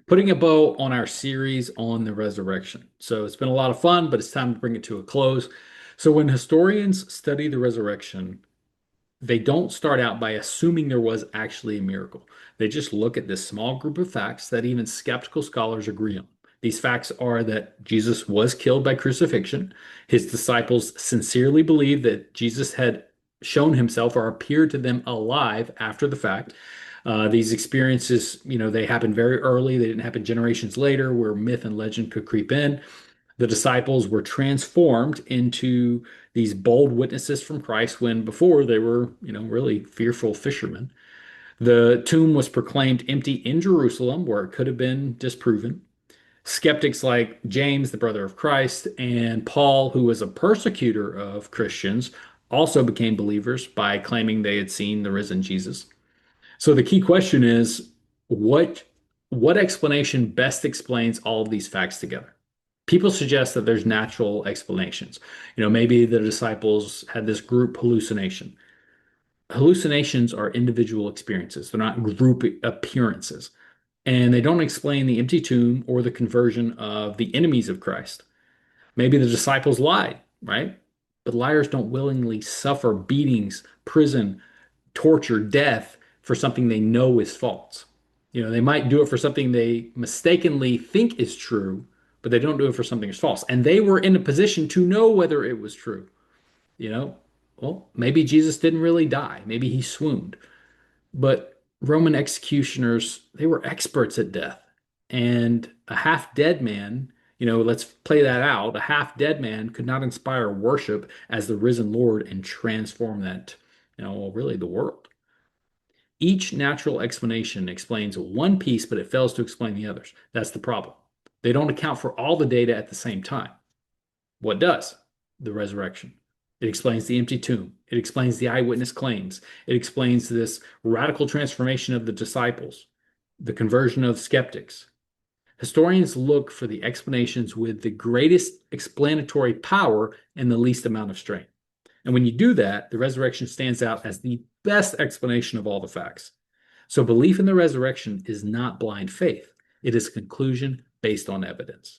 putting a bow on our series on the resurrection. So it's been a lot of fun, but it's time to bring it to a close. So when historians study the resurrection, they don't start out by assuming there was actually a miracle. They just look at this small group of facts that even skeptical scholars agree on. These facts are that Jesus was killed by crucifixion. His disciples sincerely believed that Jesus had shown himself or appeared to them alive after the fact. These experiences, they happened very early. They didn't happen generations later where myth and legend could creep in. The disciples were transformed into these bold witnesses from Christ when before they were, really fearful fishermen. The tomb was proclaimed empty in Jerusalem, where it could have been disproven. Skeptics like James, the brother of Christ, and Paul, who was a persecutor of Christians, also became believers by claiming they had seen the risen Jesus. So the key question is what what explanation best explains all of these facts together? People suggest that there's natural explanations. Maybe the disciples had this group hallucination. Hallucinations are individual experiences. They're not group appearances. And they don't explain the empty tomb or the conversion of the enemies of Christ. Maybe the disciples lied, right? But liars don't willingly suffer beatings, prison, torture, death for something they know is false. They might do it for something they mistakenly think is true, but they don't do it for something that's false. And they were in a position to know whether it was true. You know, well, maybe Jesus didn't really die. Maybe he swooned. But Roman executioners, they were experts at death. And a half dead man, let's play that out. A half dead man could not inspire worship as the risen Lord and transform that, well, really the world. Each natural explanation explains one piece, but it fails to explain the others. That's the problem. They don't account for all the data at the same time. What does? The resurrection. It explains the empty tomb. It explains the eyewitness claims. It explains this radical transformation of the disciples, the conversion of skeptics. Historians look for the explanations with the greatest explanatory power and the least amount of strain. And when you do that, the resurrection stands out as the best explanation of all the facts. So belief in the resurrection is not blind faith. It is conclusion based on evidence.